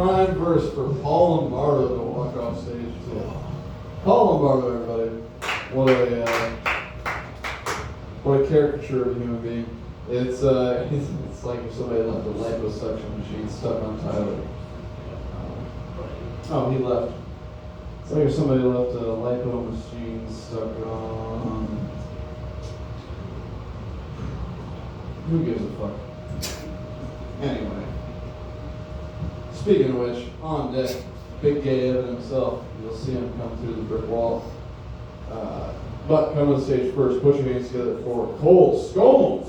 prime verse for Paul Lombardo to walk off stage to. Paul Lombardo, everybody. What a caricature of a human being. It's like if somebody left a liposuction machine stuck on Tyler. Oh, he left. It's like if somebody left a lipo machine stuck on. Who gives a fuck? Anyway. Speaking of which, on deck, Big Gay Evan himself. You'll see him come through the brick wall. But come to the stage first. Put your hands together for Cole Scomo.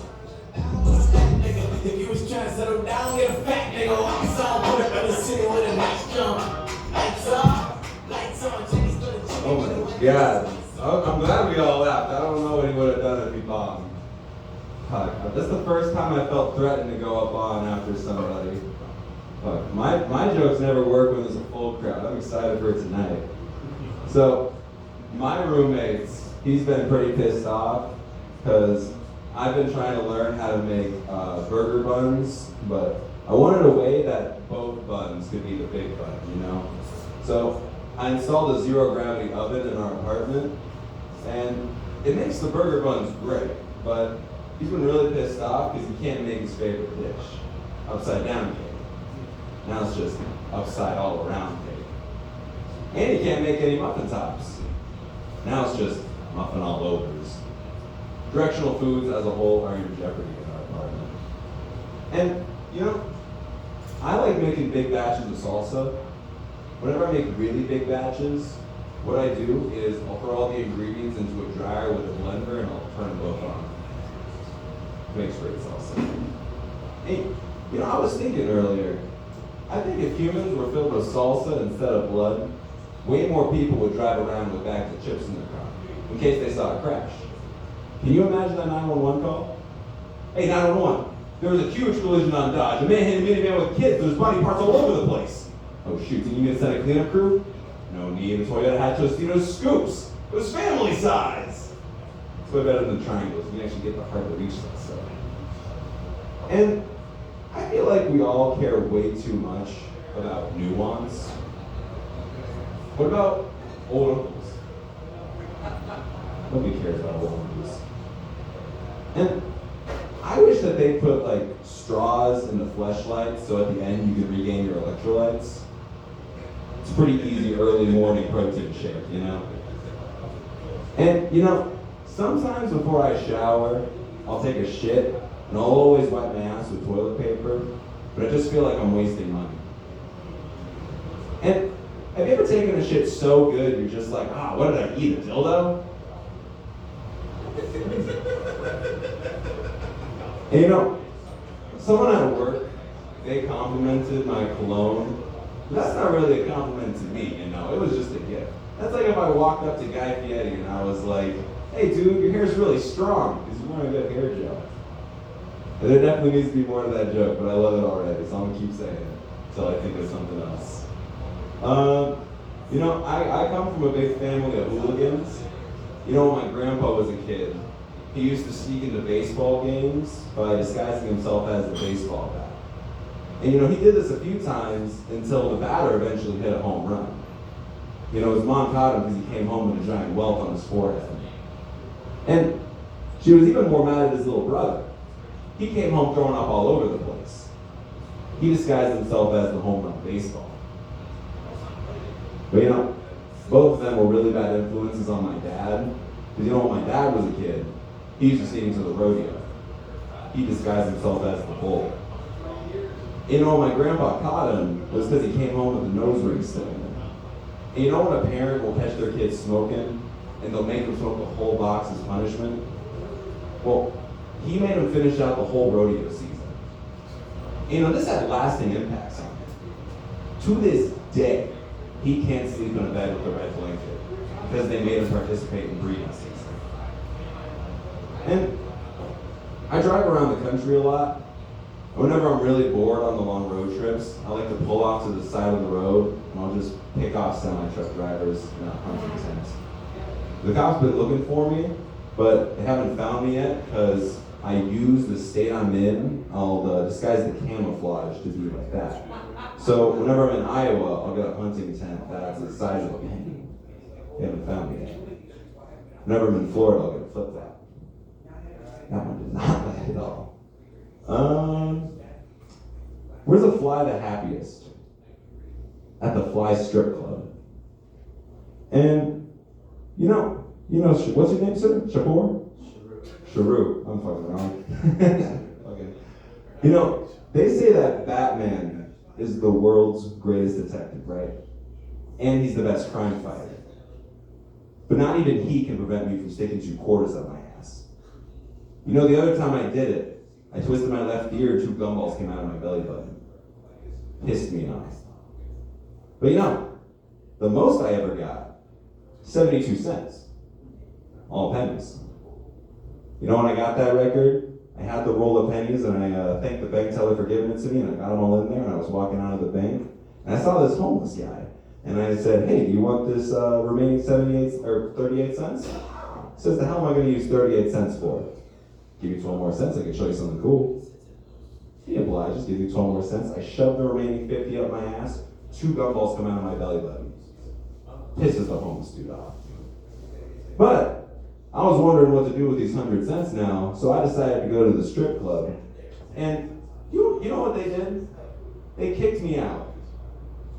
If you was trying to settle down, get a fat nigga. I saw put up in the city with a nice jump. Lights on, Jenny's gonna chicken. Oh my god. I'm glad we all laughed. I don't know what he would have done if he bombed. Fuck. That's the first time I felt threatened to go up on after somebody. Fuck. My jokes never work when there's a full crowd. I'm excited for tonight. So, my roommates, he's been pretty pissed off because I've been trying to learn how to make burger buns, but I wanted a way that both buns could be the big bun, you know? So I installed a zero gravity oven in our apartment, and it makes the burger buns great, but he's been really pissed off because he can't make his favorite dish, upside down cake. Now it's just upside all around cake. And he can't make any muffin tops. Now it's just muffin all overs. Directional foods as a whole are in jeopardy in our apartment. And, you know, I like making big batches of salsa. Whenever I make really big batches, what I do is I'll throw all the ingredients into a dryer with a blender and I'll turn them both on. Makes great salsa. Hey, you know, I was thinking earlier, I think if humans were filled with salsa instead of blood, way more people would drive around with bags of chips in their car, in case they saw a crash. Can you imagine that 911 call? Hey, 911, there was a huge collision on Dodge. A man hit a minivan with kids. There's body parts all over the place. Oh shoot, do you need to send a cleanup crew? No need. The Toyota had Tostino's scoops. It was family size. It's way better than the triangles. You can actually get the heart to reach that stuff. And I feel like we all care way too much about nuance. What about old uncles? Nobody cares about old uncles. And I wish that they put like straws in the fleshlights so at the end you could regain your electrolytes. It's a pretty easy early morning protein shake, you know? And you know, sometimes before I shower, I'll take a shit and I'll always wipe my ass with toilet paper, but I just feel like I'm wasting money. And have you ever taken a shit so good you're just like, what did I eat, a dildo? And you know, someone at work, they complimented my cologne. That's not really a compliment to me, you know, it was just a gift. That's like if I walked up to Guy Fieri and I was like, hey dude, your hair's really strong, because you're wearing a good hair gel. And there definitely needs to be more to that joke, but I love it already, so I'm gonna keep saying it until I think of something else. You know, I come from a big family of hooligans. You know, when my grandpa was a kid, he used to sneak into baseball games by disguising himself as a baseball bat. And you know, he did this a few times until the batter eventually hit a home run. You know, his mom caught him because he came home with a giant welt on his forehead. And she was even more mad at his little brother. He came home throwing up all over the place. He disguised himself as the home run baseball. But you know, both of them were really bad influences on my dad. Because you know, when my dad was a kid, he used to sneak into the rodeo. He disguised himself as the bull. You know, when my grandpa caught him, it was because he came home with a nose ring still in him. And you know when a parent will catch their kid smoking, and they'll make them smoke the whole box as punishment? Well, he made him finish out the whole rodeo season. And, you know, this had lasting impacts on him. To this day, he can't sleep in a bed with a red blanket because they made him participate in breeding season. And I drive around the country a lot. Whenever I'm really bored on the long road trips, I like to pull off to the side of the road and I'll just pick off semi-truck drivers and punch in tents. The cops have been looking for me, but they haven't found me yet because I use the state I'm in, I'll disguise the camouflage to be like that. So whenever I'm in Iowa, I'll get a hunting tent that's the size of a penny. They haven't found me yet. Whenever I'm in Florida, I'll get a flip-flop. That one did not lie at all. Where's a fly the happiest? At the Fly Strip Club. And, what's your name, sir? Shapoor? Sharu. I'm fucking wrong. Okay. They say that Batman is the world's greatest detective, right? And he's the best crime fighter. But not even he can prevent me from sticking 2 quarters up my ass. The other time I did it, I twisted my left ear, 2 gumballs came out of my belly button. Pissed me off. But the most I ever got, 72 cents. All pennies. When I got that record, I had the roll of pennies and I thanked the bank teller for giving it to me, and I got them all in there, and I was walking out of the bank, and I saw this homeless guy. And I said, hey, do you want this remaining 38 cents? He says, the hell am I going to use 38 cents for? Give you 12 more cents, I can show you something cool. He obliges, gives me 12 more cents. I shove the remaining 50 up my ass, 2 gumballs come out of my belly button. Pisses the homeless dude off. But I was wondering what to do with these 100 cents now, so I decided to go to the strip club. And you know what they did? They kicked me out.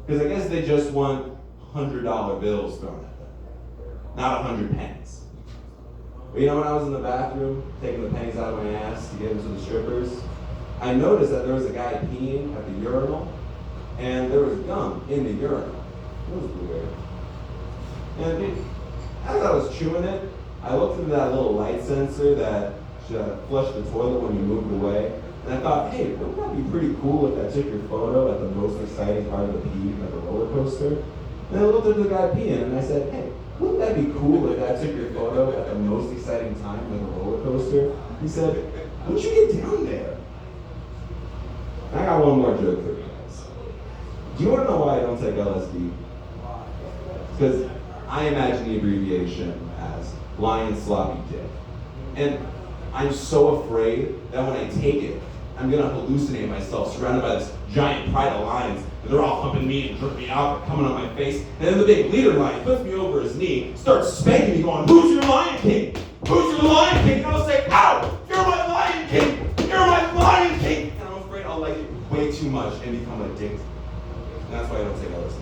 Because I guess they just want $100 bills thrown at them, not 100 pennies. But when I was in the bathroom, taking the pennies out of my ass to give them to the strippers, I noticed that there was a guy peeing at the urinal, and there was gum in the urinal. It was weird. And as I was chewing it, I looked into that little light sensor that flushed the toilet when you moved away. And I thought, hey, wouldn't that be pretty cool if I took your photo at the most exciting part of the pee, like a roller coaster? And I looked at the guy peeing, and I said, hey, wouldn't that be cool if I took your photo at the most exciting time, like a roller coaster? He said, how'd you get down there? And I got one more joke for you guys. Do you want to know why I don't take LSD? Because I imagine the abbreviation as lion sloppy dick. And I'm so afraid that when I take it, I'm gonna hallucinate myself surrounded by this giant pride of lions, and they're all humping me and jerking me out, and coming on my face. And then the big leader lion puts me over his knee, starts spanking me, going, "Who's your Lion King? Who's your Lion King?" And I'll say, "Ow! You're my Lion King! You're my Lion King!" And I'm afraid I'll like it way too much and become addicted. And that's why I don't take LSD.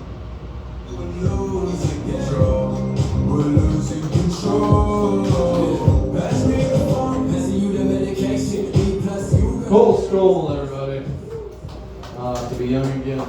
We're losing control. We're losing control. Pass me the phone. Passing you the medication. Me plus you. Cold stroll, everybody. To be young again.